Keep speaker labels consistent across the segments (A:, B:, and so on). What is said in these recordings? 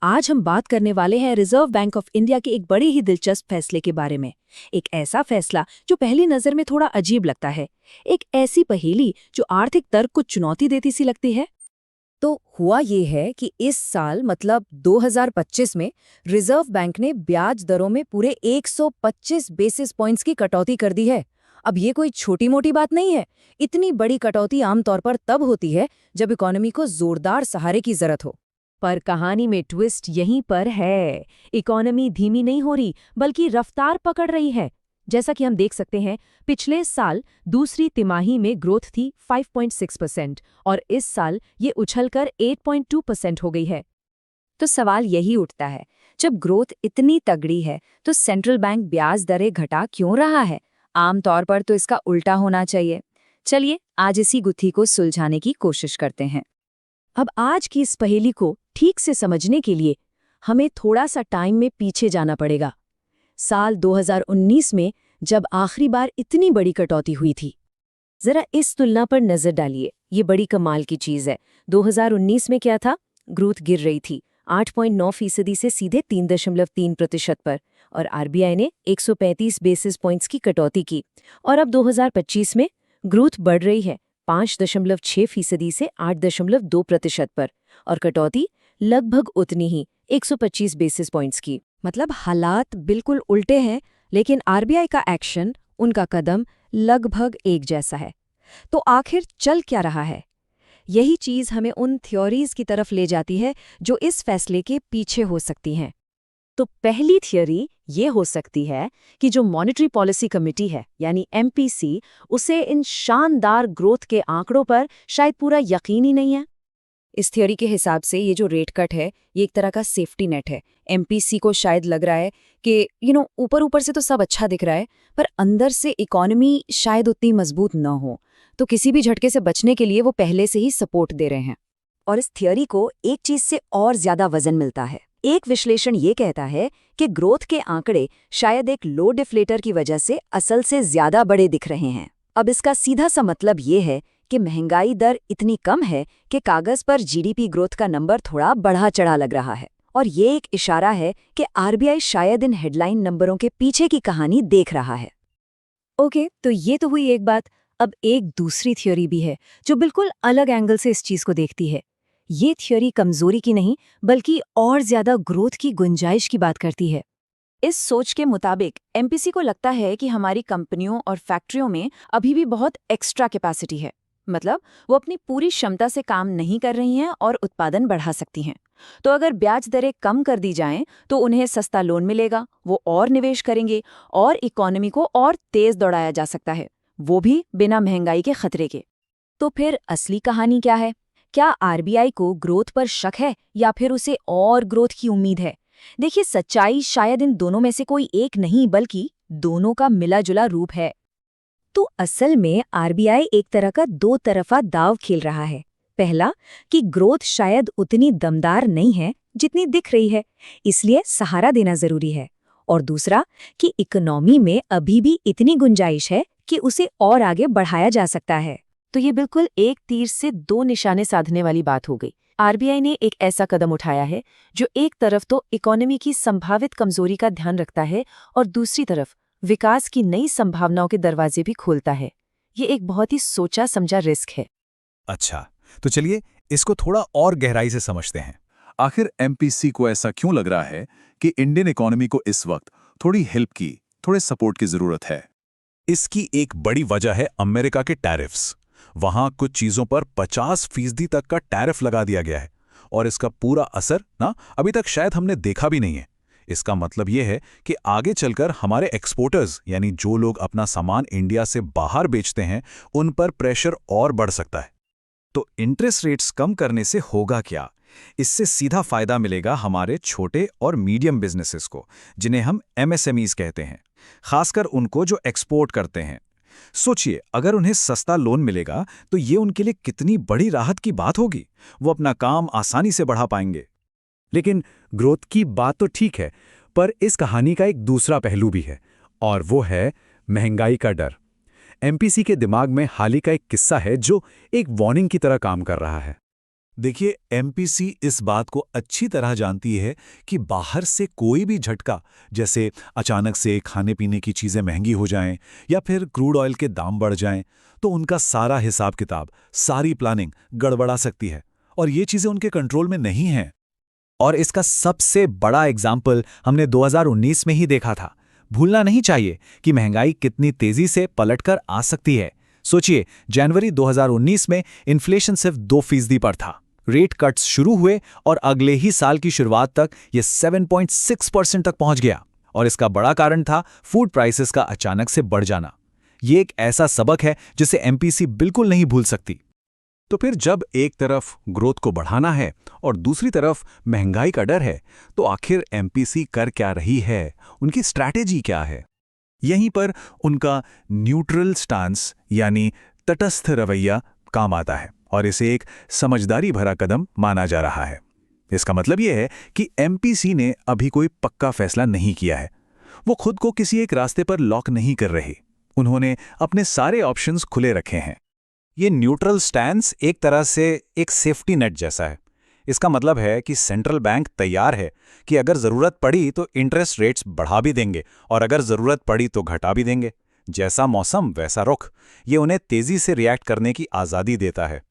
A: आज हम बात करने वाले हैं रिजर्व बैंक ऑफ इंडिया के एक बड़े ही दिलचस्प फैसले के बारे में। एक ऐसा फैसला जो पहली नजर में थोड़ा अजीब लगता है, एक ऐसी पहेली जो आर्थिक तर्क को चुनौती देती सी लगती है।
B: तो हुआ ये है कि इस साल मतलब 2025 में रिजर्व बैंक ने ब्याज दरों में पूरे 125 बेसिस पॉइंट्स की कटौती कर दी है। अब ये कोई छोटी मोटी बात नहीं है। इतनी बड़ी कटौती आमतौर पर तब होती है जब इकोनॉमी को जोरदार सहारे की जरूरत हो।
A: पर कहानी में ट्विस्ट यहीं पर है। इकोनॉमी धीमी नहीं हो रही, बल्कि रफ्तार पकड़ रही है। जैसा कि हम देख सकते हैं, पिछले साल दूसरी तिमाही में ग्रोथ थी 5.6% और इस साल ये उछलकर 8.2% हो गई है।
B: तो सवाल यही उठता है, जब ग्रोथ इतनी तगड़ी है तो सेंट्रल बैंक ब्याज दरें घटा क्यों रहा है? आमतौर पर तो इसका उल्टा होना चाहिए। चलिए आज इसी गुत्थी को सुलझाने की कोशिश करते हैं।
A: अब आज की इस पहेली को ठीक से समझने के लिए हमें थोड़ा सा टाइम में पीछे जाना पड़ेगा। साल 2019 में जब आखिरी बार इतनी बड़ी कटौती हुई थी। जरा इस तुलना पर नजर डालिए, ये बड़ी कमाल की चीज है। 2019 में क्या था? ग्रोथ गिर रही थी 8.9% से सीधे 3.3% पर, और आरबीआई ने 135 बेसिस पॉइंट्स की कटौती की। और अब 2025 में ग्रोथ बढ़ रही है 5.6% से 8.2% पर, और कटौती लगभग उतनी ही 125 बेसिस पॉइंट्स की। मतलब हालात बिल्कुल उल्टे हैं, लेकिन आरबीआई का एक्शन, उनका कदम लगभग एक जैसा है। तो आखिर चल क्या रहा है? यही चीज हमें उन थ्योरीज की तरफ ले जाती है जो इस फैसले के पीछे हो सकती हैं। तो पहली थियोरी ये हो सकती है कि जो मॉनेटरी पॉलिसी कमेटी है यानी एमपीसी, उसे इन शानदार ग्रोथ के आंकड़ों पर शायद पूरा यकीन ही नहीं है।
B: इस थ्योरी के हिसाब से ये जो रेट कट है ये एक तरह का सेफ्टी नेट है। एमपीसी को शायद लग रहा है कि ऊपर ऊपर से तो सब अच्छा दिख रहा है, पर अंदर से इकोनॉमी शायद उतनी मजबूत न हो, तो किसी भी झटके से बचने के लिए वो पहले से ही सपोर्ट दे रहे हैं। और इस थियोरी को एक चीज से और ज्यादा वजन मिलता है। एक विश्लेषण ये कहता है कि ग्रोथ के आंकड़े शायद एक लो डिफ्लेटर की वजह से असल से ज्यादा बड़े दिख रहे हैं। अब इसका सीधा सा मतलब ये है कि महंगाई दर इतनी कम है कि कागज पर जीडीपी ग्रोथ का नंबर थोड़ा बढ़ा चढ़ा लग रहा है। और ये एक इशारा है कि आरबीआई शायद इन हेडलाइन नंबरों के पीछे की कहानी देख रहा है। ओके, तो ये तो हुई एक बात। अब एक दूसरी थ्योरी भी है जो बिल्कुल अलग एंगल से इस चीज को देखती है। ये थ्योरी कमजोरी की नहीं, बल्कि और ज्यादा ग्रोथ की गुंजाइश की बात करती है। इस सोच के मुताबिक एमपीसी को लगता है कि हमारी कंपनियों और फैक्ट्रियों में अभी भी बहुत एक्स्ट्रा कैपेसिटी है। मतलब वो अपनी पूरी क्षमता से काम नहीं कर रही हैं और उत्पादन बढ़ा सकती हैं। तो अगर ब्याज दरें कम कर दी जाएं तो उन्हें सस्ता लोन मिलेगा, वो और निवेश करेंगे और इकोनॉमी को और तेज दौड़ाया जा सकता है, वो भी बिना महंगाई के खतरे के। तो फिर असली कहानी क्या है? क्या आरबीआई को ग्रोथ पर शक है या फिर उसे और ग्रोथ की उम्मीद है? देखिए, सच्चाई शायद इन दोनों में से कोई एक नहीं, बल्कि दोनों का मिला जुला रूप है। तो असल में आरबीआई एक तरह का दो तरफा दाव खेल रहा है। पहला कि ग्रोथ शायद उतनी दमदार नहीं है जितनी दिख रही है, इसलिए सहारा देना जरूरी है। और दूसरा कि इकोनॉमी में अभी भी इतनी गुंजाइश है कि उसे और आगे बढ़ाया जा सकता है। तो ये बिल्कुल एक तीर से दो निशाने साधने वाली बात हो गई। आरबीआई ने एक ऐसा कदम उठाया है जो एक तरफ तो इकोनॉमी की संभावित कमजोरी का ध्यान रखता है और दूसरी तरफ विकास की नई संभावनाओं के दरवाजे भी खोलता है। ये एक बहुत ही सोचा समझा रिस्क है।
C: अच्छा, तो चलिए इसको थोड़ा और गहराई से समझते हैं। आखिर एमपीसी को ऐसा क्यों लग रहा है कि इंडियन इकोनॉमी को इस वक्त थोड़ी हेल्प की, थोड़े सपोर्ट की जरूरत है? इसकी एक बड़ी वजह है अमेरिका के टैरिफ्स। वहां कुछ चीजों पर 50% तक का टैरिफ लगा दिया गया है, और इसका पूरा असर अभी तक शायद हमने देखा भी नहीं है। इसका मतलब यह है कि आगे चलकर हमारे एक्सपोर्टर्स, यानी जो लोग अपना सामान इंडिया से बाहर बेचते हैं, उन पर प्रेशर और बढ़ सकता है। तो इंटरेस्ट रेट्स कम करने से होगा क्या? इससे सीधा फायदा मिलेगा हमारे छोटे और मीडियम बिजनेसेस को, जिन्हें हम एमएसएमईज कहते हैं, खासकर उनको जो एक्सपोर्ट करते हैं। सोचिए, अगर उन्हें सस्ता लोन मिलेगा तो ये उनके लिए कितनी बड़ी राहत की बात होगी। वो अपना काम आसानी से बढ़ा पाएंगे।
D: लेकिन ग्रोथ की बात तो ठीक है, पर इस कहानी का एक दूसरा पहलू भी है, और वो है महंगाई का डर। एमपीसी के दिमाग में हाल ही का एक किस्सा है जो एक वार्निंग की तरह काम कर रहा है।
C: देखिए, एमपीसी इस बात को अच्छी तरह जानती है कि बाहर से कोई भी झटका, जैसे अचानक से खाने पीने की चीज़ें महंगी हो जाएं या फिर क्रूड ऑयल के दाम बढ़ जाएं, तो उनका सारा हिसाब किताब, सारी प्लानिंग गड़बड़ा सकती है और ये चीज़ें उनके कंट्रोल में नहीं हैं।
E: और इसका सबसे बड़ा एग्जाम्पल हमने 2019 में ही देखा था। भूलना नहीं चाहिए कि महंगाई कितनी तेजी से पलटकर आ सकती है। सोचिए, जनवरी 2019 में इन्फ्लेशन सिर्फ 2% पर था। रेट कट्स शुरू हुए और अगले ही साल की शुरुआत तक ये 7.6% तक पहुंच गया। और इसका बड़ा कारण था फूड प्राइसेस का अचानक से बढ़ जाना। ये एक ऐसा सबक है जिसे एमपीसी बिल्कुल नहीं भूल सकती।
D: तो फिर जब एक तरफ ग्रोथ को बढ़ाना है और दूसरी तरफ महंगाई का डर है, तो आखिर एमपीसी कर क्या रही है? उनकी स्ट्रैटेजी क्या है?
C: यहीं पर उनका न्यूट्रल स्टांस यानी तटस्थ रवैया काम आता है और इसे एक समझदारी भरा कदम माना जा रहा है। इसका मतलब यह है कि एमपीसी ने अभी कोई पक्का फैसला नहीं किया है। वो खुद को किसी एक रास्ते पर लॉक नहीं कर रहे। उन्होंने अपने सारे ऑप्शंस खुले रखे हैं।
E: ये न्यूट्रल स्टैंस एक तरह से एक सेफ्टी नेट जैसा है। इसका मतलब है कि सेंट्रल बैंक तैयार है कि अगर ज़रूरत पड़ी तो इंटरेस्ट रेट्स बढ़ा भी देंगे और अगर ज़रूरत पड़ी तो घटा भी देंगे। जैसा मौसम वैसा रुख। ये उन्हें तेज़ी से रिएक्ट करने की आज़ादी देता है।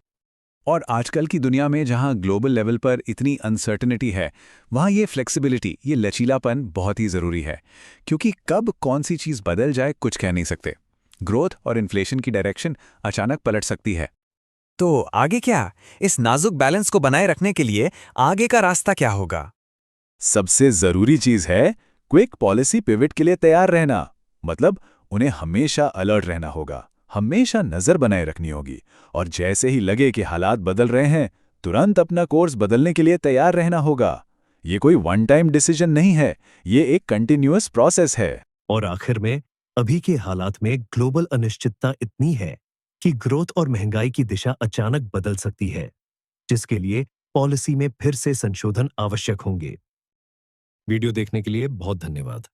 C: और आजकल की दुनिया में जहां ग्लोबल लेवल पर इतनी अनसर्टेनिटी है, वहां ये फ्लेक्सिबिलिटी, ये लचीलापन बहुत ही ज़रूरी है, क्योंकि कब कौन सी चीज़ बदल जाए कुछ कह नहीं सकते। ग्रोथ और इन्फ्लेशन की डायरेक्शन अचानक पलट सकती है।
E: तो आगे क्या? इस नाजुक बैलेंस को बनाए रखने के लिए आगे का रास्ता क्या होगा?
C: सबसे ज़रूरी चीज़ है क्विक पॉलिसी पिवट के लिए तैयार रहना। मतलब उन्हें हमेशा अलर्ट रहना होगा, हमेशा नज़र बनाए रखनी होगी और जैसे ही लगे कि हालात बदल रहे हैं, तुरंत अपना कोर्स बदलने के लिए तैयार रहना होगा। ये कोई वन टाइम डिसीजन नहीं है, ये एक कंटिन्यूअस प्रोसेस है।
F: और आखिर में, अभी के हालात में ग्लोबल अनिश्चितता इतनी है कि ग्रोथ और महंगाई की दिशा अचानक बदल सकती है, जिसके लिए पॉलिसी में फिर से संशोधन आवश्यक होंगे। वीडियो देखने के लिए बहुत धन्यवाद।